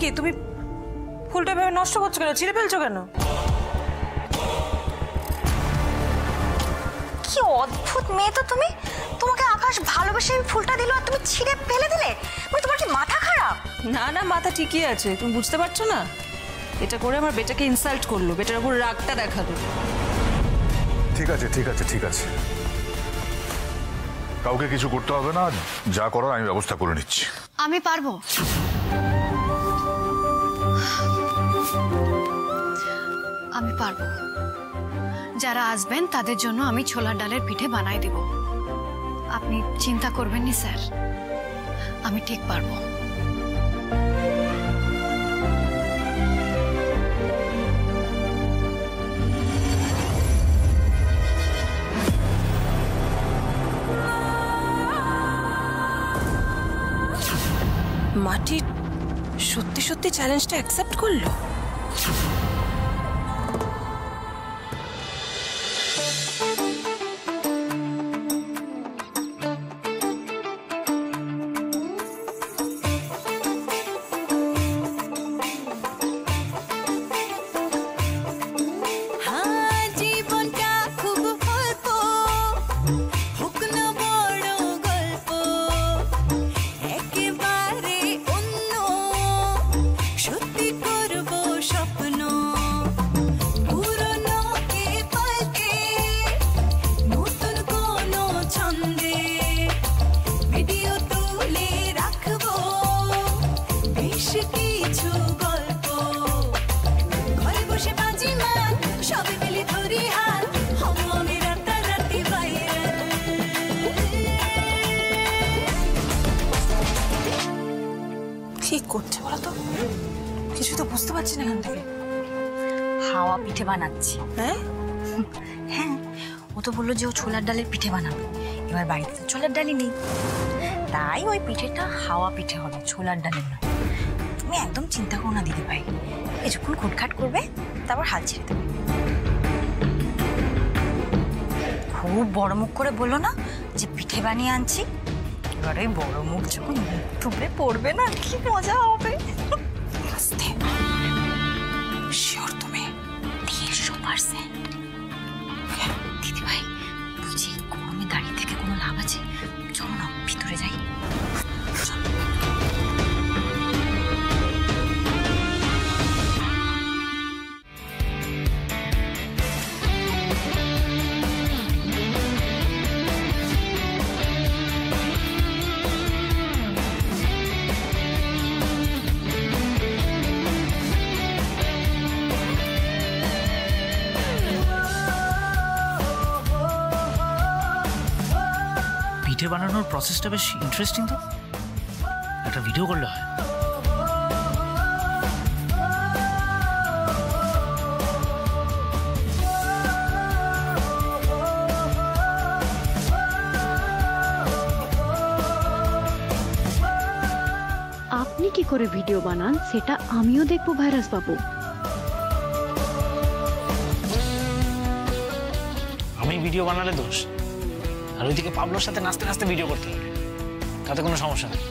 কি তুমি ফুলটা ভেবে নষ্ট করছো কেন? ছিঁড়ে ফেলছো কেন? কি অদ্ভুত মেয়ে তো তুমি! তোমাকে আকাশ ভালোবেসে ফুলটা দিল আর তুমি ছিঁড়ে ফেলে দিলে? তোমার কি মাথা খারাপ? না না, মাথা ঠিকই আছে। তুমি বুঝতে পারছো না? এটা করে আমার বেটাকে ইনসাল্ট করলো, বেটার উপর রাগটা দেখালো। ঠিক আছে ঠিক আছে ঠিক আছে, কাউকে কিছু করতে হবে না, যা করার আমি ব্যবস্থা করে নিচ্ছি। আমি পারবো। আমি পারবো। যারা আসবেন তাদের জন্য আমি ছোলার ডালের পিঠে বানাই দিব। আপনি চিন্তা করবেন না স্যার, আমি ঠিক পারবো। মাটি সত্যি সত্যি চ্যালেঞ্জটা অ্যাকসেপ্ট করলো। কি করছে বলো তো? কিছু তো বুঝতে পারছি না এখান থেকে। হাওয়া পিঠে বানাচ্ছি। হ্যাঁ হ্যাঁ, ও তো বললো যে ও ছোলার ডালের পিঠে বানাবে। এবার বাড়িতে তো ছোলার ডালই নেই, তাই ওই পিঠেটা হাওয়া পিঠে হবে, ছোলার ডালের নয়। তুমি একদম চিন্তা করো না দিদি ভাই, কিছুক্ষণ খুটখাট করবে তারপর হাল ছেড়ে দেবে। খুব বড় মুখ করে বললো না যে পিঠে বানিয়ে আনছি। এবার ওই বড় মুখ যখন মুখ থুবড়ে পড়বে না, কি মজা হবে। আস্তে শিওর তুমি 150%। দিদি ভাই বুঝি গরমে দাঁড়িয়ে থেকে কোনো লাভ আছে? চলো না ভিতরে যাই। পিঠে বানানোর প্রসেসটা বেশ ইন্টারেস্টিং তো, একটা ভিডিও করলে হয়। আপনি কি করে ভিডিও বানান সেটা আমিও দেখবো ভাইরাস বাবু। আমি ভিডিও বানালে দোষ, আর ওইদিকে পাবলোর সাথে নাচতে নাচতে ভিডিও করতে হবে, তাতে কোনো সমস্যা নেই।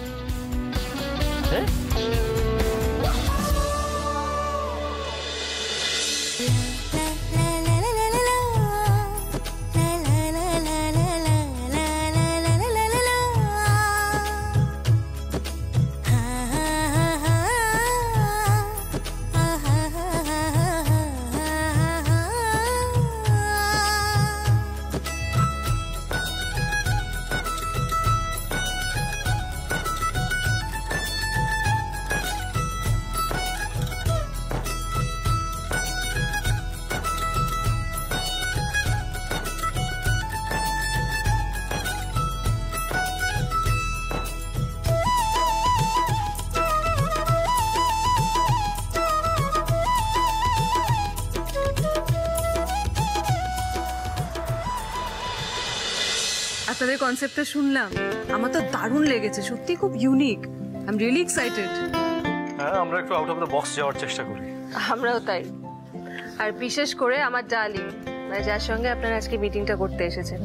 আপনাদের কনসেপ্টটা শুনলাম, আমার তো দারুণ লেগেছে, সত্যি খুব unique. I am really excited. হ্যাঁ, আমরা একটু আউট অফ দ্য বক্স যাওয়ার চেষ্টা করি। আমরাও তাই। আর বিশেষ করে আমার ডার্লিং মানে যার সঙ্গে আপনারা আজকে মিটিংটা করতে এসেছেন,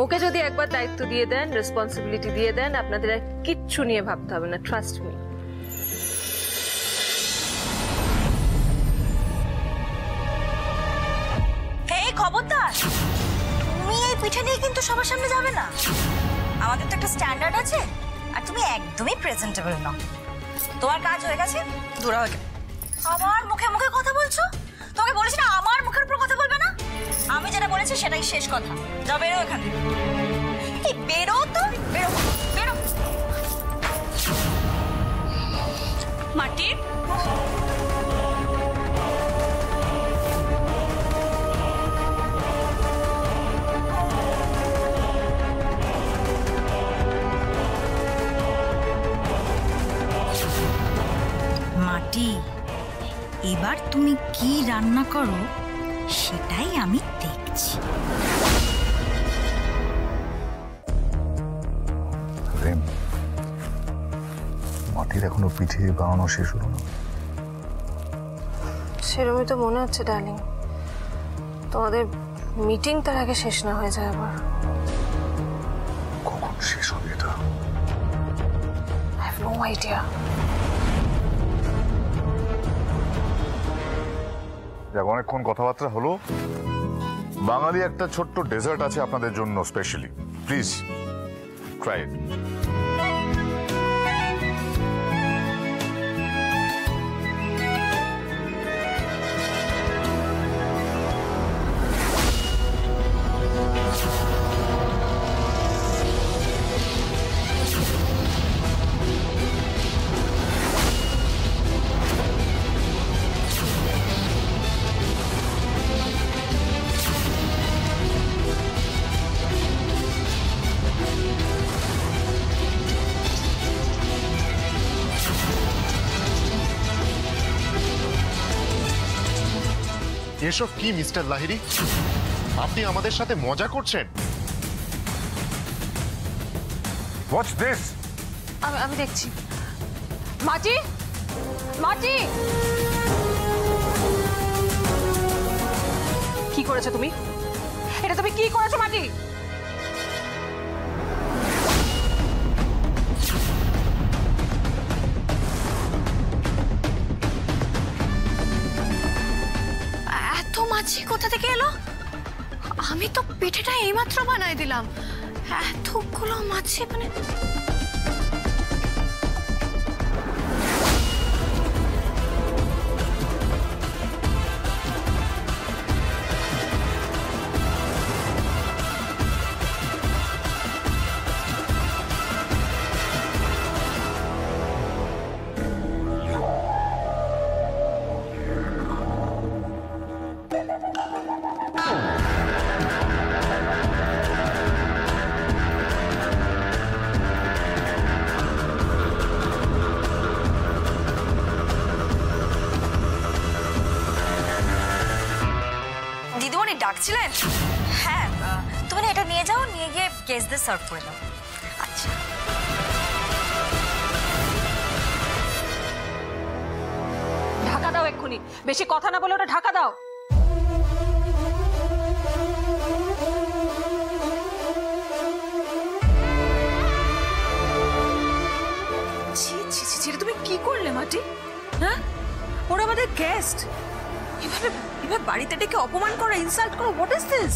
ওকে যদি একবার দায়িত্ব দিয়ে দেন, রেসপন্সিবিলিটি দিয়ে দেন, আপনাদের আর কিচ্ছু নিয়ে ভাবতে হবে না, ট্রাস্ট মি। এই খবরদার, তুমি এই পিঠে নিয়ে কিন্তু সবার সামনে যাবে না। আমাদের তো একটা স্ট্যান্ডার্ড আছে, আর তুমি একদমই প্রেজেন্টেবল না। তোমার কাজ হয়ে গেছে, দূরা হয়ে গেছে। আমার মুখে মুখে কথা বলছো? তোমাকে বলেছি না আমার মুখের উপর কথা বলবে না। আমি যেটা বলেছি সেটাই শেষ কথা। যাও, বেরো এখান থেকে। এই বেরো তো, বেরো বেরো। মাটি, মাটি, এবার তুমি কি রান্না করো সেটাই আমি দেখছি। প্রেম, মাটির এখনো পিঠে বানানো শেষ হলো না। সেরকমই তো মনে হচ্ছে ডার্লিং। তোমাদের মিটিং তার আগে শেষ না হয়ে যায় আবার। কখন শেষ হবে এটা? I have no idea. যাক, অনেকক্ষণ কথাবার্তা হলো। বাঙালি একটা ছোট্ট ডেজার্ট আছে আপনাদের জন্য স্পেশালি, প্লিজ ট্রাই ইট। এসব কি মিস্টার লাহিড়ী? আপনি আমাদের সাথে মজা করছেন? What's this? আমি দেখছি। মাটি, মাটি, কি করেছো তুমি? এটা তুমি কি করেছো মাটি? মাছি কোথা থেকে এলো? আমি তো পিঠেটা এইমাত্র বানাই দিলাম। এতগুলো মাছি মানে ডাকছিলেন? হ্যাঁ, তুমি এটা নিয়ে যাও, নিয়ে গিয়ে গেস্টদের সার্ভ করে দাও। আচ্ছা, ঢাকা দাও এক্ষুনি। বেশি কথা না বলে ওটা ঢাকা দাও। তুমি কি করলে মাটি? হ্যাঁ, ওরা আমাদের গেস্ট, এভাবে বাড়িতে ডেকে অপমান করা, ইনসাল্ট করা, হোয়াট ইজ দিস?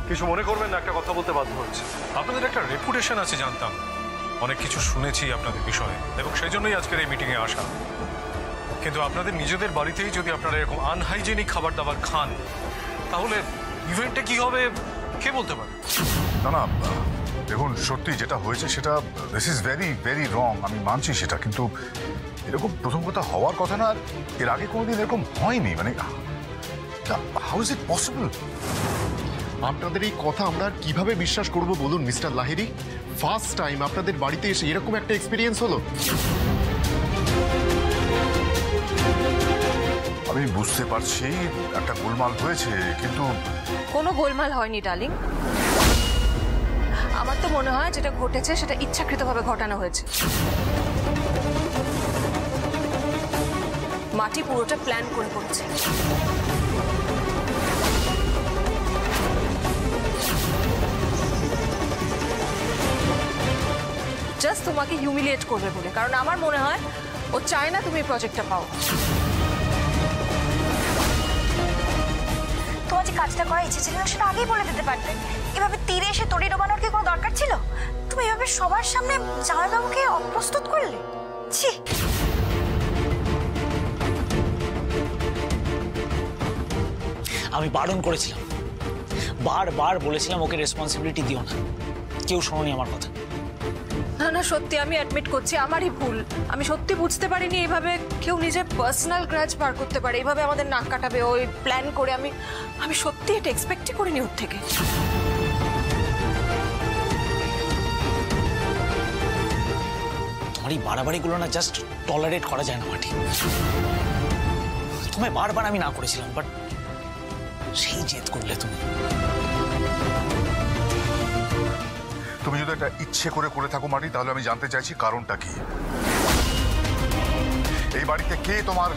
কিছু মনে করবেন না, একটা কথা বলতে বাধ্য হচ্ছে। আপনাদের একটা রেপুটেশন আছে জানতাম, অনেক কিছু শুনেছি আপনাদের বিষয়ে, এবং সেই জন্যই আজকের এই মিটিংয়ে আসা। কিন্তু আপনাদের নিজেদের বাড়িতেই যদি আপনারা এরকম আনহাইজেনিক খাবার দাবার খান, তাহলে ইভেন্টে কি হবে কে বলতে পারে? না না, দেখুন সত্যি যেটা হয়েছে সেটা this is very very wrong, আমি মানছি সেটা, কিন্তু এরকম প্রথম কথা হওয়ার কথা না। এর আগে কোনোদিন এরকম হয়নি, মানে হাউ ইজ ইট পসিবল? আপনাদের এই কথা আমরা আর কিভাবে বিশ্বাস করব বলুন মিস্টার লাহিড়ী? ফার্স্ট টাইম আপনাদের বাড়িতে এসে এরকম একটা এক্সপিরিয়েন্স হলো। আমি বুঝতে পারছি একটা গোলমাল হয়েছে, কিন্তু কোনো গোলমাল হয়নি ডার্লিং। আমার তো মনে হয় যেটা ঘটেছে সেটা ইচ্ছাকৃতভাবে ঘটানো হয়েছে। মাটি পুরোটা প্ল্যান করে করেছে। জাস্ট তোমাকে হিউমিলিয়েট করবে বলে, কারণ আমার মনে হয় ও চায় না তুমি এই প্রজেক্টটা পাও। তোমার যে কাজটা করার ইচ্ছে ছিল না সেটা আগেই বলে দিতে পারতে। এভাবে তীরে এসে তড়ি ডোবানোর কি কোনো দরকার ছিল? তুমি এভাবে সবার সামনে জামাইবাবুকে অপ্রস্তুত করলে। ছি! আমি বারণ করেছিলাম, বারবার বলেছিলাম ওকে রেসপন্সিবিলিটি দিও না, কেউ শোনোনি আমার কথা। না না, সত্যি আমি অ্যাডমিট করছি আমারই ভুল। আমি সত্যি বুঝতে পারিনি এইভাবে কেউ নিজের পার্সোনাল গ্রাজ বার করতে পারে, এইভাবে আমাদের নাক কাটাবে ওই প্ল্যান করে। আমি সত্যি এটা এক্সপেক্টই করিনি ওর থেকে। তোমার এই বাড়াবাড়িগুলো না জাস্ট টলারেট করা যায় না মাটি। তোমায় বারবার আমি না করেছিলাম, বাট সেই জেদ করলে তুমি। তুমি যদি এটা ইচ্ছে করে করে থাকো মাটি, তাহলে আমি জানতে চাইছি কারণটা কি। এই বাড়িতে কে তোমার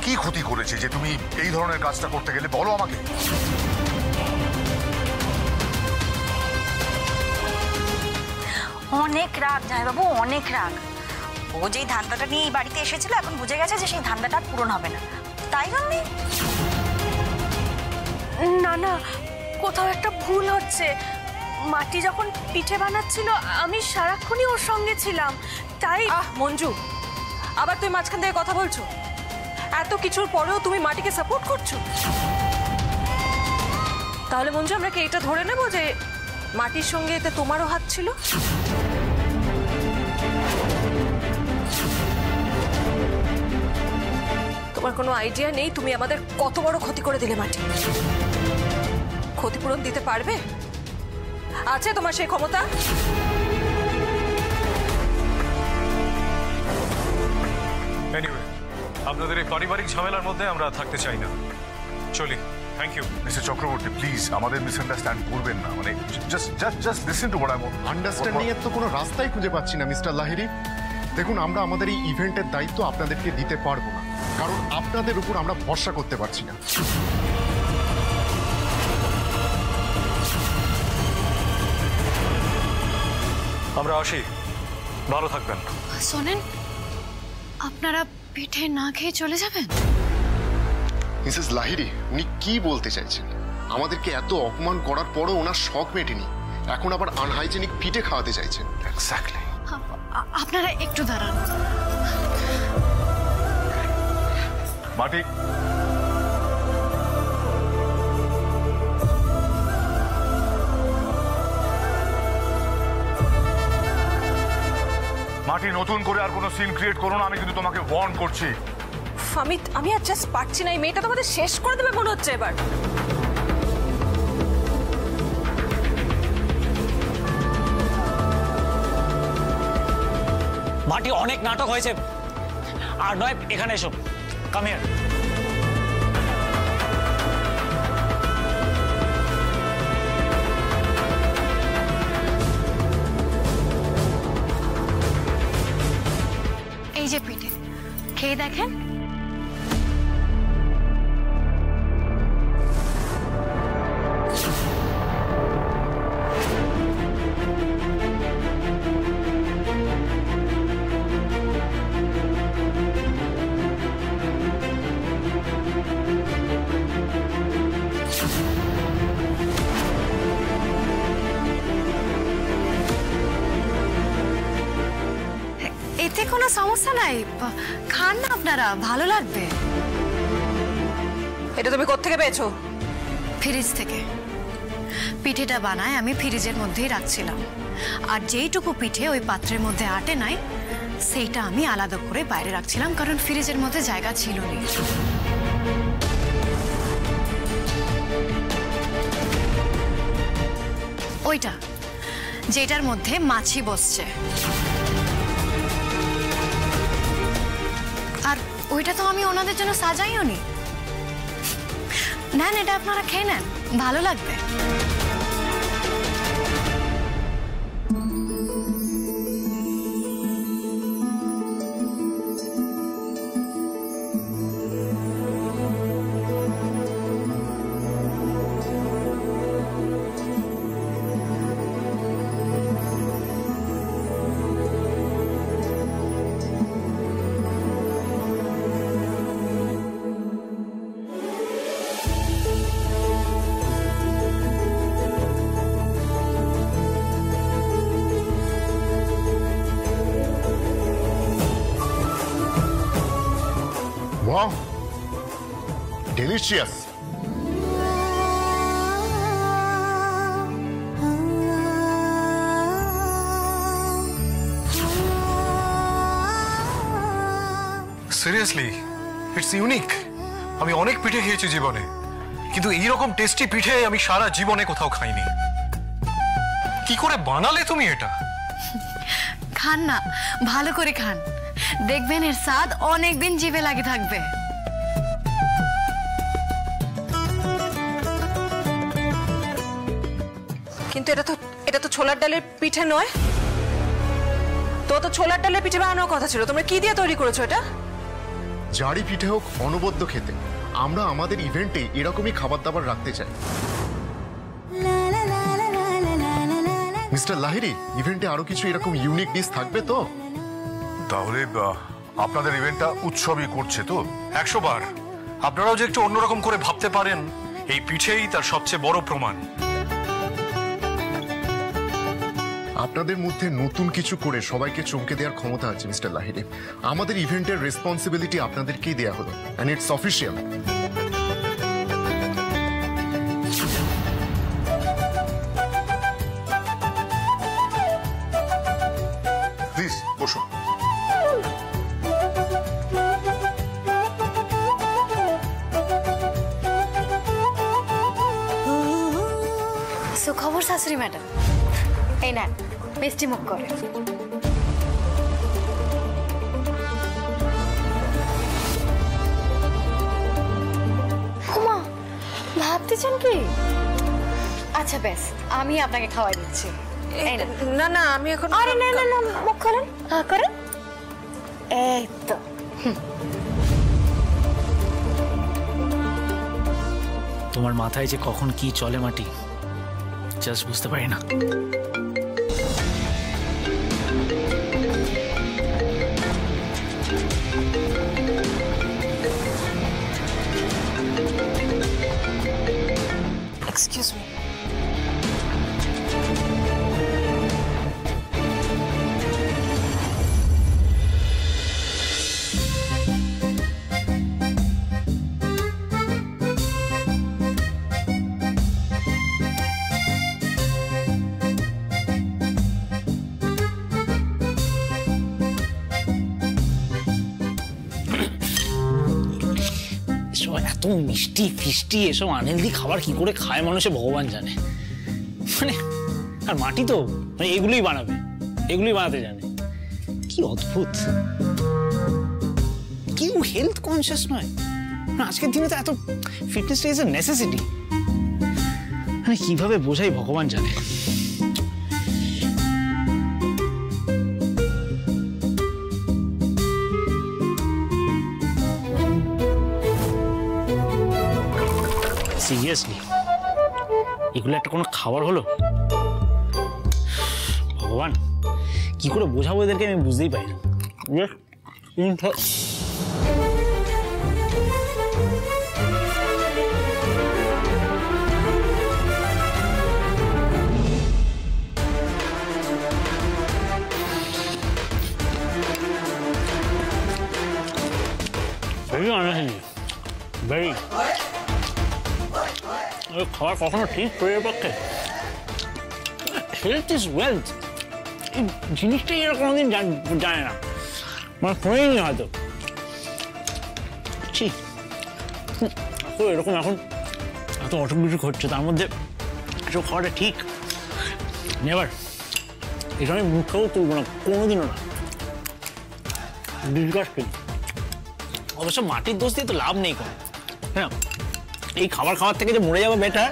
কি ক্ষতি করেছে যে তুমি এই ধরনের কাজটা করতে গেলে? বলো আমাকে। অনেক রাগ জামাইবাবু, অনেক রাগ। ও যেই ধান্দাটা নিয়ে এই বাড়িতে এসেছিল এখন বুঝে গেছে যে সেই ধান্দাটা পূরণ হবে না, তাই জন্যে। না না, কোথাও একটা ভুল হচ্ছে। মাটি যখন পিঠে বানাচ্ছিল আমি সারাক্ষণই ওর সঙ্গে ছিলাম, তাই। মঞ্জু, আবার তুই মাঝখান থেকে কথা বলছো? এত কিছুর পরেও তুমি মাটিকে সাপোর্ট করছো? তাহলে মঞ্জু, আমরা কি এটা ধরে নেব যে মাটির সঙ্গে এতে তোমারও হাত ছিল? তোমার কোনো আইডিয়া নেই তুমি আমাদের কত বড় ক্ষতি করে দিলে মাটি। ক্ষতিপূরণ দিতে পারবে? আছে তোমার সেই ক্ষমতা? এনিওয়ে, আপনাদের এই পারিবারিক ঝামেলার মধ্যে আমরা থাকতে চাই না, চলি। Thank you. Mister Chakraborty, please আমাদের মিসআন্ডারস্ট্যান্ড করবেন না। মানে just listen to what I want. Understanding এর তো কোনো রাস্তাই খুঁজে পাচ্ছি না মিস্টার লাহিড়ী। দেখুন, আমরা আমাদের এই ইভেন্টের দায়িত্ব আপনাদেরকে দিতে পারবো না, কারণ আপনাদের উপর আমরা ভরসা করতে পারছি না। আমরা আসি, ভালো থাকবেন। শোনেন, আপনারা পিঠে না খেয়ে চলে যাবেন? মিসেস লাহিড়ী, উনি কি বলতে চাইছেন? আমাদেরকে এত অপমান করার পরও ওনার শখ মেটেনি, এখন আবার আনহাইজেনিক পিঠে খাওয়াতে চাইছেন। এক্স্যাক্টলি। আপনারা একটু দাঁড়ান। মাটি, মাটি, নতুন করে আর কোনো সিন ক্রিয়েট করো না, আমি কিন্তু তোমাকে ওয়ার্ন করছি। আমি আর জাস্ট পারছি না, এই মেয়েটা তোমাদের শেষ করে দেবে মনে হচ্ছে এবার। মাটি, অনেক নাটক হয়েছে, আর নয় এখানে এসো। Come here. এই যে পিঠে, খেয়ে দেখেন। এতে কোনো সমস্যা নাই, খান না আপনারা, ভালো লাগবে। এটা তুমি কোত্থেকে পেয়েছো? ফ্রিজ থেকে। পিঠেটা বানায় আমি ফ্রিজের মধ্যেই রাখছিলাম, আর যেইটুকু পিঠে ওই পাত্রের মধ্যে আটে নাই সেইটা আমি আলাদা করে বাইরে রাখছিলাম, কারণ ফ্রিজের মধ্যে জায়গা ছিল না। ওইটা যেটার মধ্যে মাছি বসছে, আর ওইটা তো আমি ওনাদের জন্য সাজাইও নি। নেন, এটা আপনারা খেয়ে নেন, ভালো লাগবে। Wow, delicious. Seriously it's unique. আমি অনেক পিঠে খেয়েছি জীবনে, কিন্তু এইরকম টেস্টি পিঠে আমি সারা জীবনে কোথাও খাইনি। কি করে বানালে তুমি এটা? খান না, ভালো করে খান, দেখবেন এর স্বাদ অনেকদিন জিভে লাগে থাকবে। কিন্তু এটা তো ছোলার ডালের পিঠে নয়। তো ছোলার ডালের পিঠে বানানোর কথা ছিল, তোমরা কি দিয়ে তৈরি করেছো এটা? জারি পিঠে হোক অনবদ্য খেতে, আমরা আমাদের ইভেন্টে এরকমই খাবার দাবার রাখতে চাই। মিস্টার লাহিড়ী, ইভেন্টে আরো কিছু এরকম ইউনিক ডিশ থাকবে তো? তাহলে আপনাদের ইভেন্টটা উৎসবই করছে তো? 100 বার। আপনারাও যে একটু অন্যরকম করে ভাবতে পারেন, এই পিঠেই তার সবচেয়ে বড় প্রমাণ। আপনাদের মধ্যে নতুন কিছু করে সবাইকে চমকে দেওয়ার ক্ষমতা আছে মিস্টার লাহিড়ী। আমাদের ইভেন্টের রেসপন্সিবিলিটি আপনাদেরকেই দেওয়া হলো, এন্ড ইটস অফিশিয়াল। প্লিজ বসুন। সুখবর শাশুড়ি ম্যাডাম, এই নেন মিষ্টি মুখ করে। হুমা, ভাবতেছেন কি? আচ্ছা বেশ, আমি আপনাকে খাওয়াই দিচ্ছি। এই নেন। না না, আমি এখন আরে না না না, মুখ খোলেন, হ্যাঁ করেন, এই তো। তোমার মাথায় যে কখন কি চলে মাটি, জাস্ট বুঝতে পারি না। Excuse me. এত মিষ্টি ফিষ্টি এসব আনহেলদি খাবার কি করে খায় মানুষে ভগবান জানে। মানে আর মাটি তো মানে এগুলোই বানাবে, এগুলোই বানাতে জানে। কি অদ্ভুত, কেউ হেলথ কনসিয়াস নয়। আজকের দিনে তো এত ফিটনেসটা ইজ এ নেসেসিটি। মানে কিভাবে বোঝাই ভগবান জানে। সিরিয়াসলি এগুলো একটা কোনো খাবার হলো? ভগবান, কি করে বোঝাবো এদেরকে আমি বুঝতেই পারি না। ভেরি খাবার কখনো ঠিক শরীরের পক্ষে। হেলথ ইজ ওয়েলথ, এই জিনিসটাই এরা কোনোদিন জানে না, মানে শোনেনি হয়তো। ঠিক তো এরকম এখন এত অসুখ বিসুখ হচ্ছে, তার মধ্যে এসব খাওয়াটা ঠিক নেভার। এটা আমি মুখেও তুলবো না, কোনোদিনও না। ডিসগাস্টিং। অবশ্য মাটির দোষ দিয়ে তো লাভ নেই কোনো, হ্যাঁ। এই খাবার খাওয়ার থেকে যে মরে যাবো বেটার,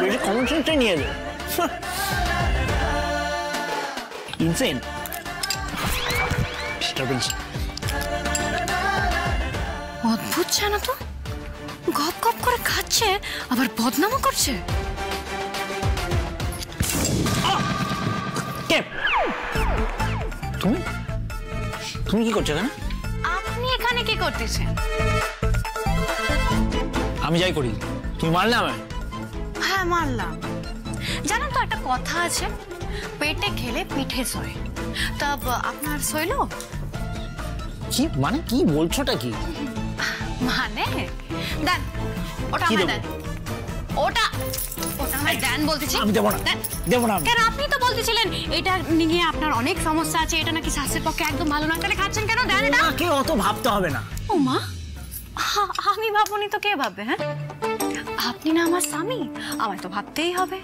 বেশি কমন সেন্সটাই নিয়ে যাবে। Insane disturbance. অদ্ভুত জানো তো, গপ গপ করে খাচ্ছে আবার বদনামও করছে। তুমি তুমি কি করছো এখানে? আপনি এখানে কি করতেছেন? আমি যাই করি, তুমি মারলে আমায়? হ্যাঁ মারলাম। জানেন তো একটা কথা আছে, পেটে খেলে পিঠে সয়। তা আপনার সইল? কি মানে কি বলছোটা কি? মানে দেন ওটা কি আমায় দেবো? দেন, ওটা ওটা আমায় দেন বলতেছি। আমি দেবো না, দেন। দেবো না আমি। কেন আপনি তো বলতেছিলেন এটা নিয়ে আপনার অনেক সমস্যা আছে, এটা নাকি স্বাস্থ্যের পক্ষে একদম ভালো না, তাহলে খাচ্ছেন কেন? দেন এটা। ওনাকে অত ভাবতে হবে না। ও মা, আমি ভাবনি তো কে ভাববে? হ্যাঁ, আপনি না আমার স্বামী, আমায় তো ভাবতেই হবে।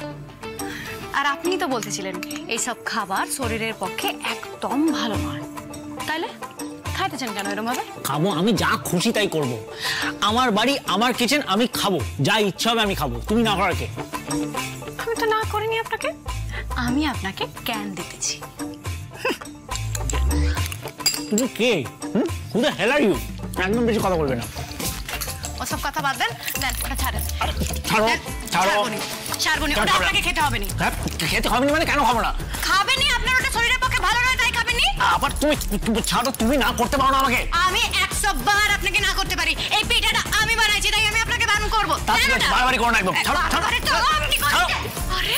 আর আপনি তো বলতেছিলেন এইসব খাবার শরীরের পক্ষে একদম ভালো নয়, তাইলে খাইতেছেন কেন এরকম ভাবে? খাবো, আমি যা খুশি তাই করব। আমার বাড়ি, আমার কিচেন, আমি খাবো যা ইচ্ছা হবে আমি খাবো। তুমি না করার কে? আমি তো না করিনি আপনাকে, আমি আপনাকে জ্ঞান দিতেছি। তুমি কে? Who the hell are you? একদম বেশি কথা বলবে না। ওসব কথা বাদ দেন, দেন ওটা ছাড়েন। ছাড়ো, দেন, ছাড়ো। ছাড়বনি, ওটা আপনাকে খেতে হবে নি। হ্যাঁ, খেতে হবে না মানে কেন খাবো না? খাবেনি, আপনার ওটা শরীরের পক্ষে ভালো নয় তাই খাবেনি। আবার তুমি ছাড়ো, তুমি না করতে পারো না আমাকে। আমি 100 বার আপনাকে না করতে পারি, এই পিঠাটা আমি বানাইছি তাই আমি আপনাকে বারণ করবো। বাড়াবাড়ি করো না একদম। ছাড়ো, ছাড়ো, আরে তো আপনি ছাড়ো। আরে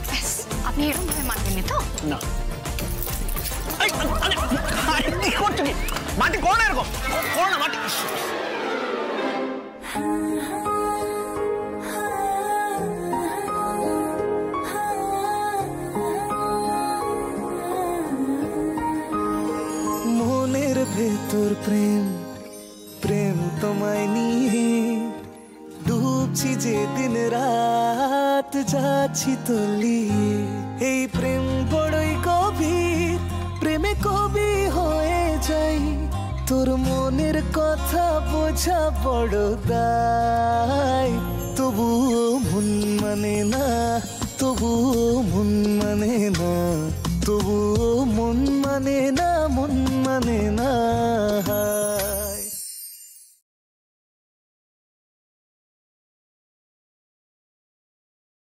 ব্যাস, আপনি এরকম ভাবে মানবেন তো? না। আরে কি করছো কি? মাটি করো না এরকম, করো না মাটি। মনের ভেতর প্রেম, প্রেম তোমায় নিয়ে ডুবছি যে দিন রাত, যাচ্ছি তলিয়ে। এই প্রেম বড়ই গভীর, প্রেমে কবি হয়ে যাই। তোর মনের কথা বোঝা বড় দায়, তবুও মন মানে না, তবুও মন মানে না, তবুও মন মানে না, মন মানে না।